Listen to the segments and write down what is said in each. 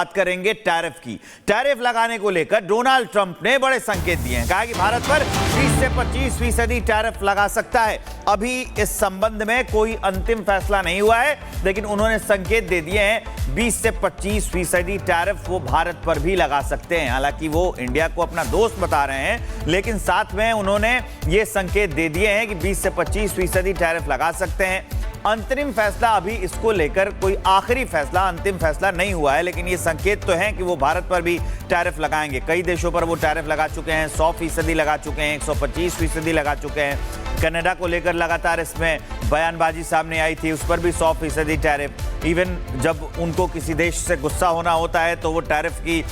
बात करेंगे टैरिफ की। टैरिफ लगाने को लेकर डोनाल्ड ट्रंप ने बड़े संकेत दिए हैं। कहा कि भारत पर 20 से 25% टैरिफ लगा सकता है। अभी इस संबंध में कोई अंतिम फैसला नहीं हुआ है, लेकिन उन्होंने संकेत दे दिए हैं 20 से 25% टैरिफ वो भारत पर भी लगा सकते हैं। हालांकि वो इंडिया को अपना दोस्त बता रहे हैं, लेकिन साथ में उन्होंने ये संकेत दे दिए हैं कि 20 से 25% टैरिफ लगा सकते हैं। अंतरिम फैसला अभी इसको लेकर कोई आखिरी फैसला, अंतिम फैसला नहीं हुआ है, लेकिन ये संकेत तो हैं कि वो भारत पर भी टैरिफ लगाएंगे। कई देशों पर वो टैरिफ लगा चुके हैं, 100% लगा चुके हैं, 125% लगा चुके हैं। कनाडा को लेकर लगातार इसमें बयानबाजी सामने आई थी, उस पर भी 100% टैरिफ। इवन जब उनको किसी देश से गुस्सा होना होता है तो वो टैरिफ की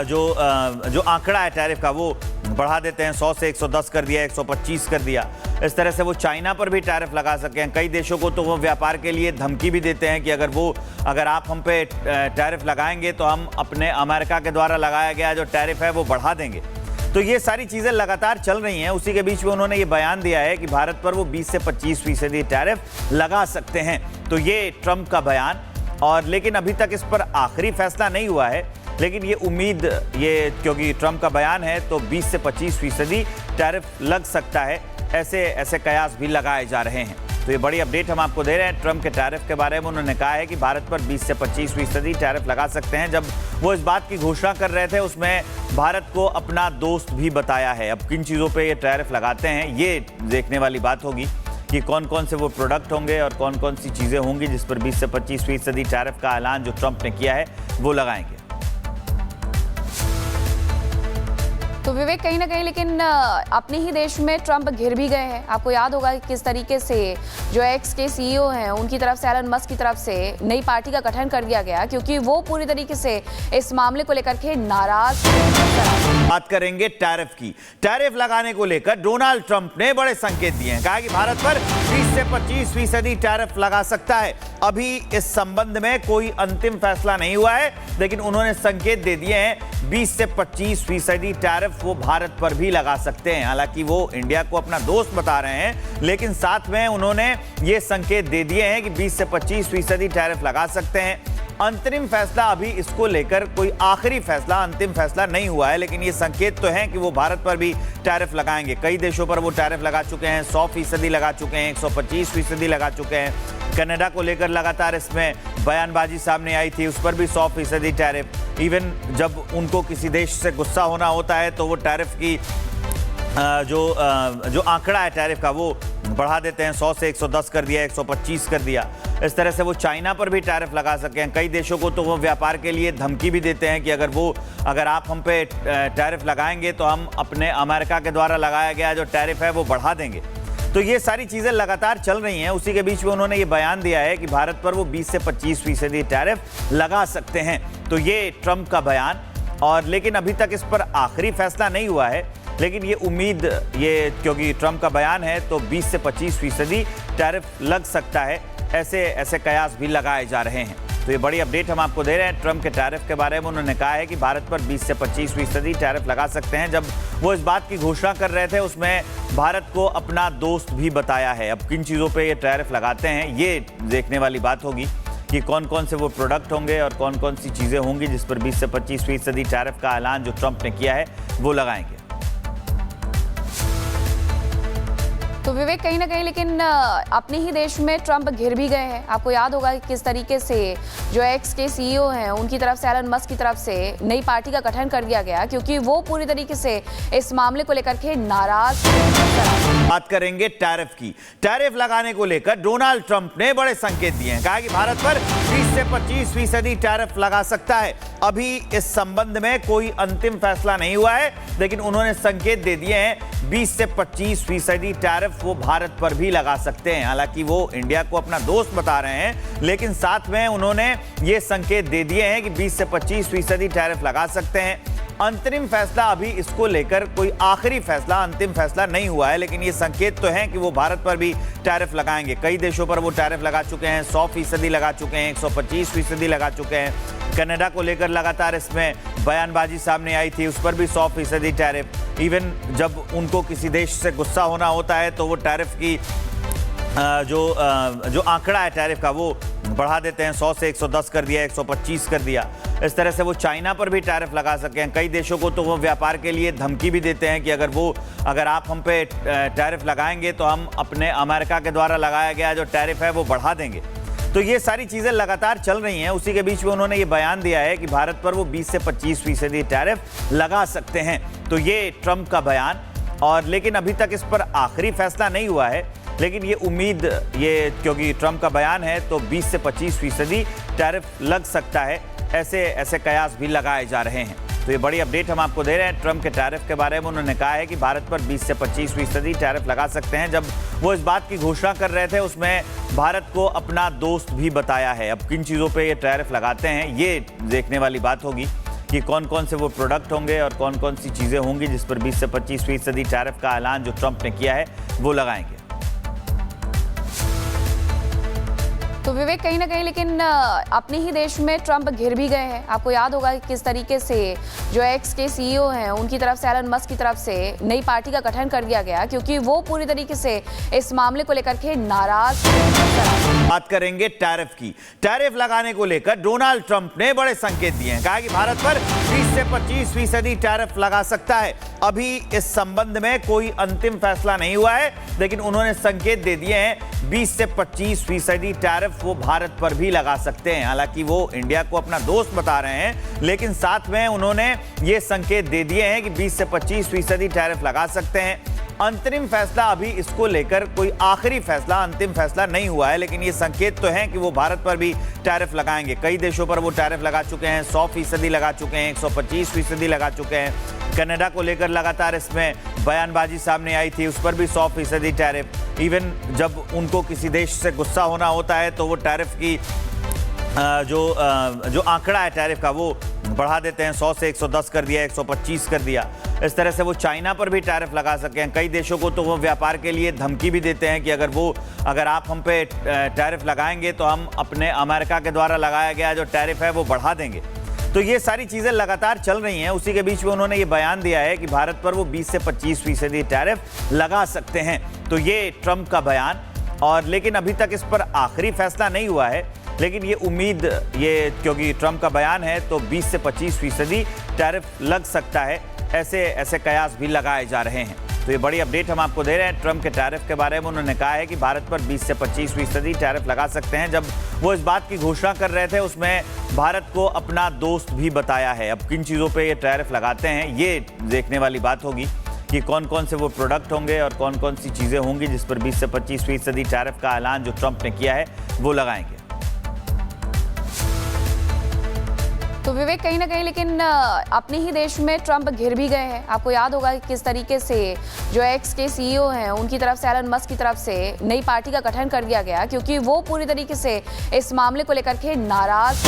जो आंकड़ा है टैरिफ का वो बढ़ा देते हैं। 100 से 110 कर दिया, 125 कर दिया। इस तरह से वो चाइना पर भी टैरिफ लगा सके हैं। कई देशों को तो वो व्यापार के लिए धमकी भी देते हैं कि अगर आप हम पे टैरिफ लगाएंगे तो हम अपने अमेरिका के द्वारा लगाया गया जो टैरिफ है वो बढ़ा देंगे। तो ये सारी चीज़ें लगातार चल रही हैं। उसी के बीच में उन्होंने ये बयान दिया है कि भारत पर वो 20 से 25% टैरिफ लगा सकते हैं। तो ये ट्रंप का बयान, और लेकिन अभी तक इस पर आखिरी फैसला नहीं हुआ है। लेकिन ये उम्मीद, क्योंकि ट्रंप का बयान है तो 20 से 25% टैरिफ लग सकता है, ऐसे कयास भी लगाए जा रहे हैं। तो ये बड़ी अपडेट हम आपको दे रहे हैं ट्रंप के टैरिफ के बारे में। उन्होंने कहा है कि भारत पर 20 से 25% टैरिफ लगा सकते हैं। जब वो इस बात की घोषणा कर रहे थे उसमें भारत को अपना दोस्त भी बताया है। अब किन चीज़ों पर ये टैरिफ लगाते हैं ये देखने वाली बात होगी कि कौन कौन से वो प्रोडक्ट होंगे और कौन कौन सी चीज़ें होंगी जिस पर 20 से 25% टैरिफ का ऐलान जो ट्रंप ने किया है वो लगाएंगे। तो विवेक, कहीं ना कहीं लेकिन अपने ही देश में ट्रंप घिर भी गए हैं। आपको याद होगा कि किस तरीके से जो एक्स के सीईओ हैं उनकी तरफ से, एलन मस्क की तरफ से नई पार्टी का गठन कर दिया गया, क्योंकि वो पूरी तरीके से इस मामले को लेकर के नाराज। बात करेंगे टैरिफ की। टैरिफ लगाने को लेकर डोनाल्ड ट्रंप ने बड़े संकेत दिए हैं। कहा कि भारत पर 20 से 25% टैरिफ लगा सकता है। अभी इस संबंध में कोई अंतिम फैसला नहीं हुआ है, लेकिन उन्होंने संकेत दे दिए हैं 20 से 25% टैरिफ वो भारत पर भी लगा सकते हैं। हालांकि वो इंडिया को अपना दोस्त बता रहे हैं, लेकिन साथ में उन्होंने ये संकेत दे दिए हैं कि 20 से 25% टैरिफ लगा सकते हैं। अंतरिम फैसला अभी इसको लेकर कोई आखिरी फैसला, अंतिम फैसला नहीं हुआ है, लेकिन ये संकेत तो हैं कि वो भारत पर भी टैरिफ लगाएंगे। कई देशों पर वो टैरिफ लगा चुके हैं, 100% लगा चुके हैं, 125% लगा चुके हैं। कनाडा को लेकर लगातार इसमें बयानबाजी सामने आई थी, उस पर भी 100% टैरिफ। इवन जब उनको किसी देश से गुस्सा होना होता है तो वो टैरिफ की जो आंकड़ा है टैरिफ का वो बढ़ा देते हैं। 100 से 110 कर दिया, 125 कर दिया। इस तरह से वो चाइना पर भी टैरिफ लगा सके हैं। कई देशों को तो वो व्यापार के लिए धमकी भी देते हैं कि अगर आप हम पे टैरिफ लगाएंगे तो हम अपने अमेरिका के द्वारा लगाया गया जो टैरिफ है वो बढ़ा देंगे। तो ये सारी चीज़ें लगातार चल रही हैं। उसी के बीच में उन्होंने ये बयान दिया है कि भारत पर वो 20 से 25% टैरिफ लगा सकते हैं। तो ये ट्रंप का बयान, और लेकिन अभी तक इस पर आखिरी फैसला नहीं हुआ है, लेकिन ये उम्मीद, क्योंकि ट्रंप का बयान है तो 20 से 25% टैरिफ लग सकता है, ऐसे कयास भी लगाए जा रहे हैं। तो ये बड़ी अपडेट हम आपको दे रहे हैं ट्रंप के टैरिफ के बारे में। उन्होंने कहा है कि भारत पर 20 से 25% टैरिफ लगा सकते हैं। जब वो इस बात की घोषणा कर रहे थे उसमें भारत को अपना दोस्त भी बताया है। अब किन चीज़ों पर ये टैरिफ लगाते हैं ये देखने वाली बात होगी कि कौन कौन से वो प्रोडक्ट होंगे और कौन कौन सी चीज़ें होंगी जिस पर 20 से 25% टैरिफ का ऐलान जो ट्रंप ने किया है वो लगाएंगे। तो विवेक, कहीं ना कहीं लेकिन अपने ही देश में ट्रंप घिर भी गए हैं। आपको याद होगा कि किस तरीके से जो एक्स के सीईओ हैं उनकी तरफ से, एलन मस्क की तरफ से नई पार्टी का गठन कर दिया गया, क्योंकि वो पूरी तरीके से इस मामले को लेकर के नाराज। बात करेंगे टैरिफ की। टैरिफ लगाने को लेकर डोनाल्ड ट्रंप ने बड़े संकेत दिए हैं। कहा कि भारत पर 20 से 25% टैरिफ लगा सकता है। अभी इस संबंध में कोई अंतिम फैसला नहीं हुआ है, लेकिन उन्होंने संकेत दे दिए हैं 20 से 25% टैरिफ वो भारत पर भी लगा सकते हैं। हालांकि वो इंडिया को अपना दोस्त बता रहे हैं, लेकिन साथ में उन्होंने ये संकेत दे दिए हैं कि 20 से 25% टैरिफ लगा सकते हैं। अंतरिम फैसला अभी इसको लेकर कोई आखिरी फैसला, अंतिम फैसला नहीं हुआ है, लेकिन ये संकेत तो हैं कि वो भारत पर भी टैरिफ लगाएंगे। कई देशों पर वो टैरिफ लगा चुके हैं, 100% लगा चुके हैं, 125% लगा चुके हैं। कनाडा को लेकर लगातार इसमें बयानबाजी सामने आई थी, उस पर भी 100% टैरिफ। इवन जब उनको किसी देश से गुस्सा होना होता है तो वो टैरिफ की जो आंकड़ा है टैरिफ का वो बढ़ा देते हैं। 100 से 110 कर दिया, 125 कर दिया। इस तरह से वो चाइना पर भी टैरिफ लगा सके हैं। कई देशों को तो वो व्यापार के लिए धमकी भी देते हैं कि अगर आप हम पे टैरिफ लगाएंगे तो हम अपने अमेरिका के द्वारा लगाया गया जो टैरिफ है वो बढ़ा देंगे। तो ये सारी चीज़ें लगातार चल रही हैं। उसी के बीच में उन्होंने ये बयान दिया है कि भारत पर वो 20 से 25% टैरिफ लगा सकते हैं। तो ये ट्रंप का बयान, और लेकिन अभी तक इस पर आखिरी फैसला नहीं हुआ है। लेकिन ये उम्मीद, क्योंकि ट्रंप का बयान है तो 20 से 25% टैरिफ लग सकता है, ऐसे कयास भी लगाए जा रहे हैं। तो ये बड़ी अपडेट हम आपको दे रहे हैं ट्रंप के टैरिफ के बारे में। उन्होंने कहा है कि भारत पर 20 से 25% टैरिफ लगा सकते हैं। जब वो इस बात की घोषणा कर रहे थे उसमें भारत को अपना दोस्त भी बताया है। अब किन चीज़ों पे ये टैरिफ लगाते हैं ये देखने वाली बात होगी कि कौन कौन से वो प्रोडक्ट होंगे और कौन कौन सी चीज़ें होंगी जिस पर 20 से 25% टैरिफ का ऐलान जो ट्रंप ने किया है वो लगाएंगे। तो विवेक, कहीं ना कहीं लेकिन अपने ही देश में ट्रंप घिर भी गए हैं। आपको याद होगा कि किस तरीके से जो एक्स के सीईओ हैं उनकी तरफ से, एलन मस्क की तरफ से नई पार्टी का गठन कर दिया गया, क्योंकि वो पूरी तरीके से इस मामले को लेकर के नाराज। बात करेंगे टैरिफ की। टैरिफ लगाने को लेकर डोनाल्ड ट्रंप ने बड़े संकेत दिए हैं। कहा कि भारत पर 20 से 25% टैरिफ लगा सकता है। अभी इस संबंध में कोई अंतिम फैसला नहीं हुआ है, लेकिन उन्होंने संकेत दे दिए हैं 20 से 25% टैरिफ वो भारत पर भी लगा सकते हैं। हालांकि वो इंडिया को अपना दोस्त बता रहे हैं, लेकिन साथ में उन्होंने ये संकेत दे दिए हैं कि 20 से 25% टैरिफ लगा सकते हैं। अंतरिम फैसला अभी इसको लेकर, कोई आखिरी फैसला, अंतिम फैसला नहीं हुआ है, लेकिन ये संकेत तो हैं कि वो भारत पर भी टैरिफ लगाएंगे। कई देशों पर वो टैरिफ लगा चुके हैं, 100% लगा चुके हैं, 125% लगा चुके हैं। कनाडा को लेकर लगातार इसमें बयानबाजी सामने आई थी, उस पर भी 100% टैरिफ। इवन जब उनको किसी देश से गुस्सा होना होता है तो वो टैरिफ की जो आंकड़ा है टैरिफ का वो बढ़ा देते हैं। 100 से 110 कर दिया, 125 कर दिया। इस तरह से वो चाइना पर भी टैरिफ लगा सके हैं। कई देशों को तो वो व्यापार के लिए धमकी भी देते हैं कि अगर आप हम पे टैरिफ लगाएंगे तो हम अपने अमेरिका के द्वारा लगाया गया जो टैरिफ है वो बढ़ा देंगे। तो ये सारी चीज़ें लगातार चल रही हैं। उसी के बीच में उन्होंने ये बयान दिया है कि भारत पर वो 20 से 25% टैरिफ लगा सकते हैं। तो ये ट्रंप का बयान, और लेकिन अभी तक इस पर आखिरी फैसला नहीं हुआ है। लेकिन ये उम्मीद, क्योंकि ट्रंप का बयान है तो 20 से 25% टैरिफ लग सकता है, ऐसे कयास भी लगाए जा रहे हैं। तो ये बड़ी अपडेट हम आपको दे रहे हैं ट्रंप के टैरिफ के बारे में। उन्होंने कहा है कि भारत पर 20 से 25% टैरिफ लगा सकते हैं। जब वो इस बात की घोषणा कर रहे थे उसमें भारत को अपना दोस्त भी बताया है। अब किन चीज़ों पे ये टैरिफ लगाते हैं ये देखने वाली बात होगी कि कौन कौन से वो प्रोडक्ट होंगे और कौन कौन सी चीज़ें होंगी जिस पर 20 से 25% टैरिफ का ऐलान जो ट्रंप ने किया है वो लगाएंगे। तो विवेक, कहीं ना कहीं लेकिन अपने ही देश में ट्रंप घिर भी गए हैं। आपको याद होगा कि किस तरीके से जो एक्स के सीईओ हैं उनकी तरफ से, एलन मस्क की तरफ से नई पार्टी का गठन कर दिया गया, क्योंकि वो पूरी तरीके से इस मामले को लेकर के नाराज।